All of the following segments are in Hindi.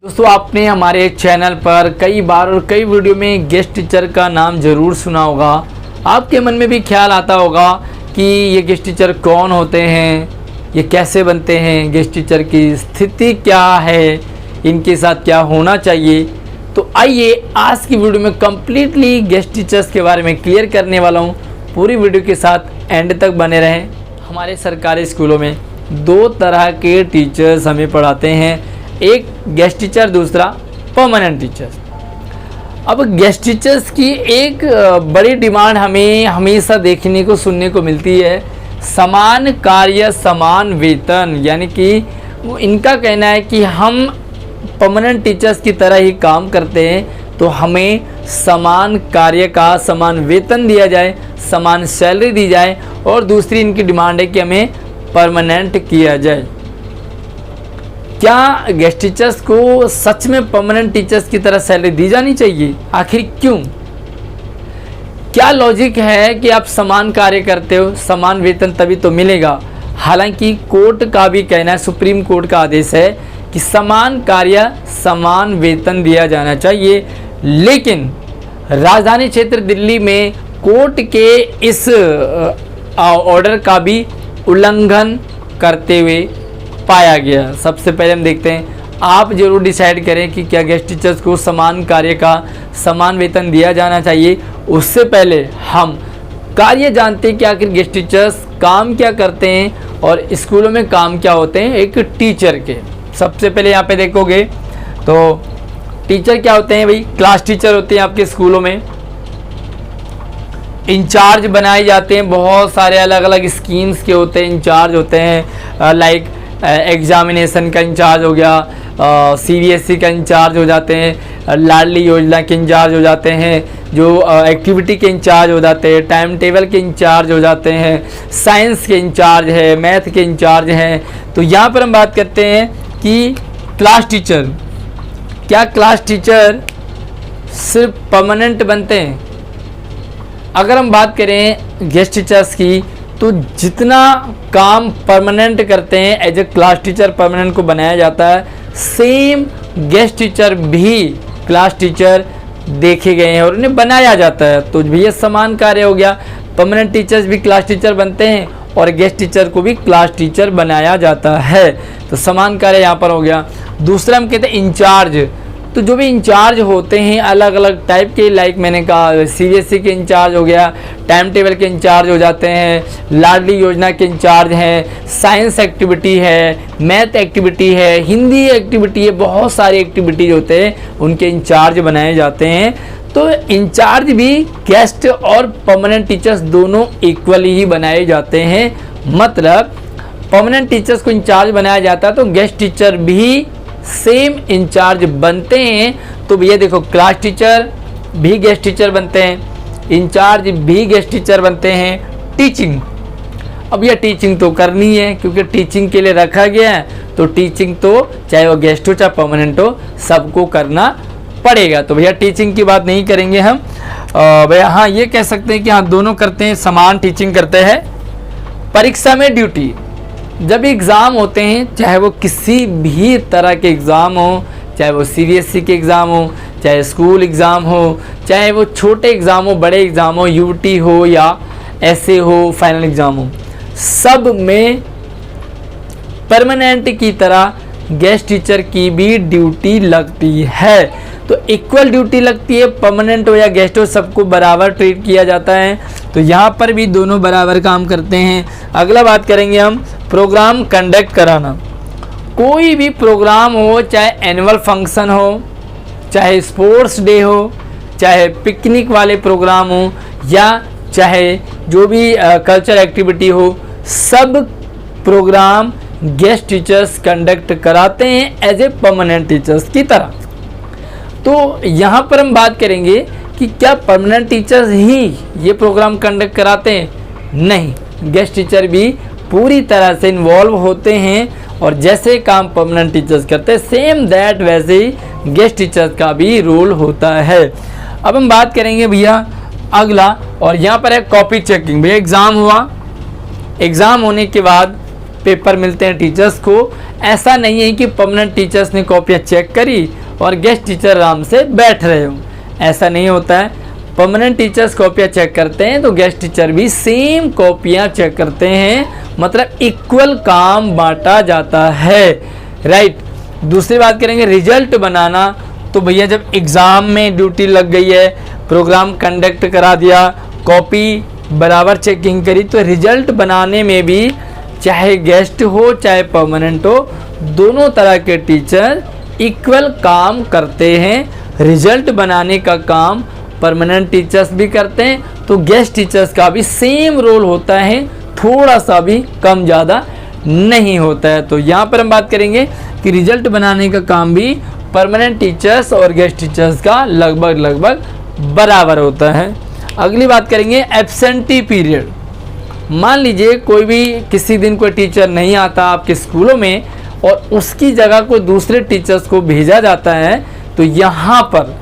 दोस्तों, आपने हमारे चैनल पर कई बार और कई वीडियो में गेस्ट टीचर का नाम ज़रूर सुना होगा। आपके मन में भी ख्याल आता होगा कि ये गेस्ट टीचर कौन होते हैं, ये कैसे बनते हैं, गेस्ट टीचर की स्थिति क्या है, इनके साथ क्या होना चाहिए। तो आइए आज की वीडियो में कम्प्लीटली गेस्ट टीचर्स के बारे में क्लियर करने वाला हूँ। पूरी वीडियो के साथ एंड तक बने रहें। हमारे सरकारी स्कूलों में दो तरह के टीचर्स हमें पढ़ाते हैं, एक गेस्ट टीचर, दूसरा परमानेंट टीचर। अब गेस्ट टीचर्स की एक बड़ी डिमांड हमें हमेशा देखने को सुनने को मिलती है, समान कार्य समान वेतन। यानी कि इनका कहना है कि हम परमानेंट टीचर्स की तरह ही काम करते हैं तो हमें समान कार्य का समान वेतन दिया जाए, समान सैलरी दी जाए। और दूसरी इनकी डिमांड है कि हमें परमानेंट किया जाए। क्या गेस्ट टीचर्स को सच में परमानेंट टीचर्स की तरह सैलरी दी जानी चाहिए? आखिर क्यों? क्या लॉजिक है कि आप समान कार्य करते हो, समान वेतन तभी तो मिलेगा। हालांकि कोर्ट का भी कहना है, सुप्रीम कोर्ट का आदेश है कि समान कार्य समान वेतन दिया जाना चाहिए। लेकिन राजधानी क्षेत्र दिल्ली में कोर्ट के इस ऑर्डर का भी उल्लंघन करते हुए पाया गया। सबसे पहले हम देखते हैं, आप जरूर डिसाइड करें कि क्या गेस्ट टीचर्स को समान कार्य का समान वेतन दिया जाना चाहिए। उससे पहले हम कार्य जानते हैं कि आखिर गेस्ट टीचर्स काम क्या करते हैं और स्कूलों में काम क्या होते हैं एक टीचर के। सबसे पहले यहाँ पे देखोगे तो टीचर क्या होते हैं भाई, क्लास टीचर होते हैं आपके स्कूलों में। इंचार्ज बनाए जाते हैं, बहुत सारे अलग अलग स्कीम्स के होते हैं, इंचार्ज होते हैं। लाइक एग्जामिनेशन का इंचार्ज हो गया, CBSE का इंचार्ज हो जाते हैं, लाडली योजना के इंचार्ज हो जाते हैं, जो एक्टिविटी के इंचार्ज हो जाते हैं, टाइम टेबल के इंचार्ज हो जाते हैं, साइंस के इंचार्ज है, मैथ के इंचार्ज हैं। तो यहाँ पर हम बात करते हैं कि क्लास टीचर, क्या क्लास टीचर सिर्फ परमानेंट बनते हैं? अगर हम बात करें गेस्ट टीचर्स की तो जितना काम परमानेंट करते हैं as a class teacher permanent को बनाया जाता है, सेम गेस्ट टीचर भी क्लास टीचर देखे गए हैं और उन्हें बनाया जाता है। तो भैया समान कार्य हो गया, परमानेंट टीचर्स भी क्लास टीचर बनते हैं और गेस्ट टीचर को भी क्लास टीचर बनाया जाता है। तो समान कार्य यहाँ पर हो गया। दूसरा हम कहते हैं इंचार्ज। तो जो भी इंचार्ज होते हैं अलग अलग टाइप के, लाइक मैंने कहा CBSE के इंचार्ज हो गया, टाइम टेबल के इंचार्ज हो जाते हैं, लाडली योजना के इंचार्ज हैं, साइंस एक्टिविटी है, मैथ एक्टिविटी है, हिंदी एक्टिविटी है, बहुत सारी एक्टिविटीज होते हैं उनके इंचार्ज बनाए जाते हैं। तो इंचार्ज भी गेस्ट और परमानेंट टीचर्स दोनों इक्वली ही बनाए जाते हैं। मतलब परमानेंट टीचर्स को इंचार्ज बनाया जाता है तो गेस्ट टीचर भी सेम इंचार्ज बनते हैं। तो भैया देखो, क्लास टीचर भी गेस्ट टीचर बनते हैं, इंचार्ज भी गेस्ट टीचर बनते हैं। टीचिंग, अब यह टीचिंग तो करनी है क्योंकि टीचिंग के लिए रखा गया है, तो टीचिंग तो चाहे वो गेस्ट हो चाहे परमानेंट हो सबको करना पड़ेगा। तो भैया टीचिंग की बात नहीं करेंगे हम। भैया हाँ ये कह सकते हैं कि हाँ दोनों करते हैं, समान टीचिंग करते हैं। परीक्षा में ड्यूटी, जब एग्ज़ाम होते हैं चाहे वो किसी भी तरह के एग्ज़ाम हो, चाहे वो CBSE के एग्ज़ाम हो, चाहे स्कूल एग्ज़ाम हो, चाहे वो छोटे एग्ज़ाम हो, बड़े एग्ज़ाम हो, UT हो या ऐसे हो, फाइनल एग्ज़ाम हो, सब में परमानेंट की तरह गेस्ट टीचर की भी ड्यूटी लगती है। तो इक्वल ड्यूटी लगती है, परमानेंट हो या गेस्ट हो सबको बराबर ट्रीट किया जाता है। तो यहाँ पर भी दोनों बराबर काम करते हैं। अगला बात करेंगे हम प्रोग्राम कंडक्ट कराना। कोई भी प्रोग्राम हो, चाहे एनुअल फंक्शन हो, चाहे स्पोर्ट्स डे हो, चाहे पिकनिक वाले प्रोग्राम हो या चाहे जो भी कल्चर एक्टिविटी हो, सब प्रोग्राम गेस्ट टीचर्स कंडक्ट कराते हैं एज ए परमानेंट टीचर्स की तरह। तो यहाँ पर हम बात करेंगे कि क्या परमानेंट टीचर्स ही ये प्रोग्राम कंडक्ट कराते हैं? नहीं, गेस्ट टीचर भी पूरी तरह से इन्वॉल्व होते हैं और जैसे काम परमानेंट टीचर्स करते हैं सेम दैट वैसे ही गेस्ट टीचर्स का भी रोल होता है। अब हम बात करेंगे भैया अगला, और यहाँ पर है कॉपी चेकिंग। भैया एग्ज़ाम हुआ, एग्ज़ाम होने के बाद पेपर मिलते हैं टीचर्स को। ऐसा नहीं है कि परमानेंट टीचर्स ने कॉपियाँ चेक करी और गेस्ट टीचर आराम से बैठ रहे हो, ऐसा नहीं होता है। परमानेंट टीचर्स कॉपियाँ चेक करते हैं तो गेस्ट टीचर भी सेम कॉपियाँ चेक करते हैं, मतलब इक्वल काम बांटा जाता है, राइट। दूसरी बात करेंगे रिजल्ट बनाना। तो भैया जब एग्ज़ाम में ड्यूटी लग गई है, प्रोग्राम कंडक्ट करा दिया, कॉपी बराबर चेकिंग करी, तो रिजल्ट बनाने में भी चाहे गेस्ट हो चाहे परमानेंट हो, दोनों तरह के टीचर इक्वल काम करते हैं। रिजल्ट बनाने का काम परमानेंट टीचर्स भी करते हैं तो गेस्ट टीचर्स का भी सेम रोल होता है, थोड़ा सा भी कम ज़्यादा नहीं होता है। तो यहाँ पर हम बात करेंगे कि रिजल्ट बनाने का काम भी परमानेंट टीचर्स और गेस्ट टीचर्स का लगभग बराबर होता है। अगली बात करेंगे एब्सेंटी पीरियड। मान लीजिए कोई भी किसी दिन कोई टीचर नहीं आता आपके स्कूलों में और उसकी जगह कोई दूसरे टीचर्स को भेजा जाता है, तो यहाँ पर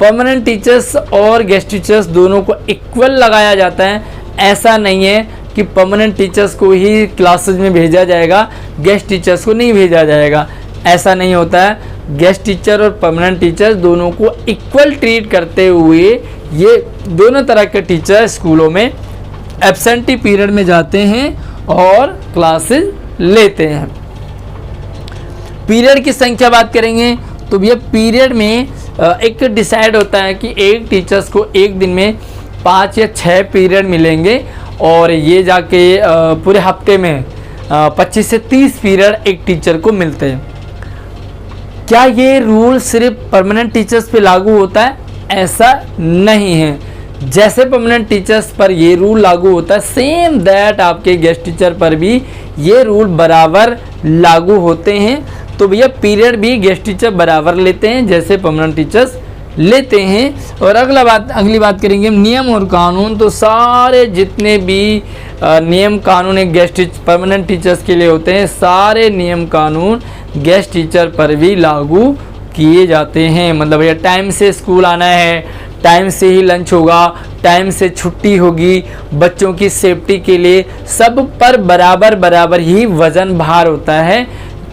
परमानेंट टीचर्स और गेस्ट टीचर्स दोनों को इक्वल लगाया जाता है। ऐसा नहीं है कि परमानेंट टीचर्स को ही क्लासेस में भेजा जाएगा, गेस्ट टीचर्स को नहीं भेजा जाएगा, ऐसा नहीं होता है। गेस्ट टीचर और परमानेंट टीचर दोनों को इक्वल ट्रीट करते हुए ये दोनों तरह के टीचर स्कूलों में एब्सेंटी पीरियड में जाते हैं और क्लासेस लेते हैं। पीरियड की संख्या बात करेंगे तो भैया पीरियड में एक डिसाइड होता है कि एक टीचर्स को एक दिन में 5 या 6 पीरियड मिलेंगे और ये जाके पूरे हफ्ते में 25 से 30 पीरियड एक टीचर को मिलते हैं। क्या ये रूल सिर्फ परमानेंट टीचर्स पे लागू होता है? ऐसा नहीं है। जैसे परमानेंट टीचर्स पर ये रूल लागू होता है सेम दैट आपके गेस्ट टीचर पर भी ये रूल बराबर लागू होते हैं। तो भैया पीरियड भी गेस्ट टीचर बराबर लेते हैं जैसे परमानेंट टीचर्स लेते हैं। और अगली बात करेंगे नियम और कानून। तो सारे जितने भी नियम कानून एक गेस्ट परमानेंट टीचर्स के लिए होते हैं, सारे नियम कानून गेस्ट टीचर पर भी लागू किए जाते हैं। मतलब भैया टाइम से स्कूल आना है, टाइम से ही लंच होगा, टाइम से छुट्टी होगी, बच्चों की सेफ्टी के लिए सब पर बराबर ही वजन भार होता है।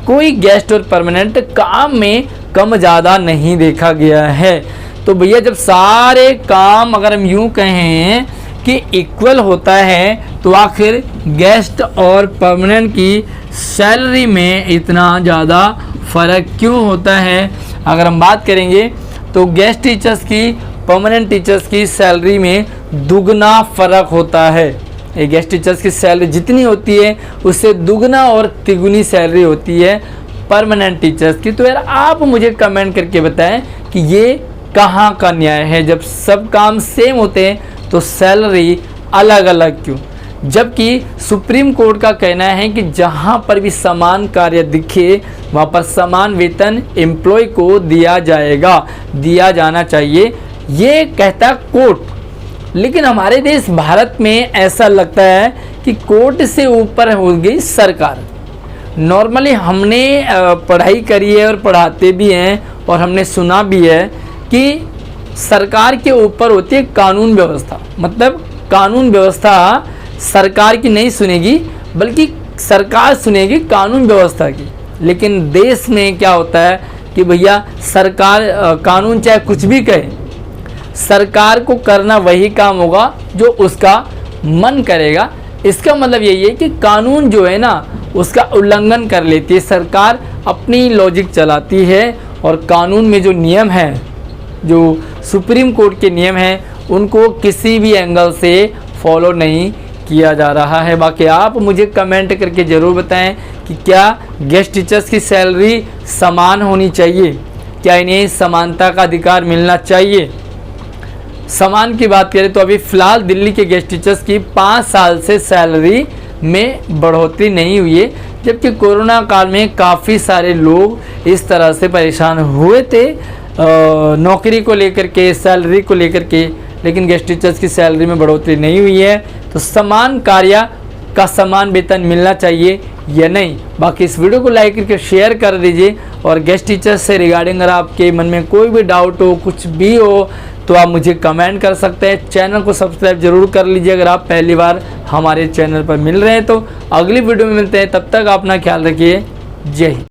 कोई गेस्ट और परमानेंट काम में कम ज़्यादा नहीं देखा गया है। तो भैया जब सारे काम अगर हम यूँ कहें कि इक्वल होता है तो आखिर गेस्ट और परमानेंट की सैलरी में इतना ज़्यादा फ़र्क क्यों होता है? अगर हम बात करेंगे तो गेस्ट टीचर्स की परमानेंट टीचर्स की सैलरी में दुगना फ़र्क होता है। ये गेस्ट टीचर्स की सैलरी जितनी होती है उससे दुगना और तिगुनी सैलरी होती है परमानेंट टीचर्स की। तो यार आप मुझे कमेंट करके बताएं कि ये कहाँ का न्याय है? जब सब काम सेम होते हैं तो सैलरी अलग अलग क्यों? जबकि सुप्रीम कोर्ट का कहना है कि जहाँ पर भी समान कार्य दिखे वहाँ पर समान वेतन एम्प्लॉय को दिया जाना चाहिए, ये कहता कोर्ट। लेकिन हमारे देश भारत में ऐसा लगता है कि कोर्ट से ऊपर हो गई सरकार। नॉर्मली हमने पढ़ाई करी है और पढ़ाते भी हैं और हमने सुना भी है कि सरकार के ऊपर होती है कानून व्यवस्था। मतलब कानून व्यवस्था सरकार की नहीं सुनेगी बल्कि सरकार सुनेगी कानून व्यवस्था की। लेकिन देश में क्या होता है कि भैया सरकार कानून चाहे कुछ भी कहे, सरकार को करना वही काम होगा जो उसका मन करेगा। इसका मतलब यही है कि कानून जो है ना उसका उल्लंघन कर लेती है सरकार, अपनी लॉजिक चलाती है और कानून में जो नियम हैं, जो सुप्रीम कोर्ट के नियम हैं, उनको किसी भी एंगल से फॉलो नहीं किया जा रहा है। बाकी आप मुझे कमेंट करके ज़रूर बताएं कि क्या गेस्ट टीचर्स की सैलरी समान होनी चाहिए, क्या इन्हें समानता का अधिकार मिलना चाहिए। समान की बात करें तो अभी फ़िलहाल दिल्ली के गेस्ट टीचर्स की 5 साल से सैलरी में बढ़ोतरी नहीं हुई है, जबकि कोरोना काल में काफ़ी सारे लोग इस तरह से परेशान हुए थे नौकरी को लेकर के, सैलरी को लेकर के। लेकिन गेस्ट टीचर्स की सैलरी में बढ़ोतरी नहीं हुई है। तो समान कार्य का समान वेतन मिलना चाहिए या नहीं? बाकी इस वीडियो को लाइक करके शेयर कर दीजिए। और गेस्ट टीचर्स से रिगार्डिंग अगर आपके मन में कोई भी डाउट हो, कुछ भी हो, तो आप मुझे कमेंट कर सकते हैं। चैनल को सब्सक्राइब जरूर कर लीजिए अगर आप पहली बार हमारे चैनल पर मिल रहे हैं। तो अगली वीडियो में मिलते हैं, तब तक अपना ख्याल रखिए। जय हिंद।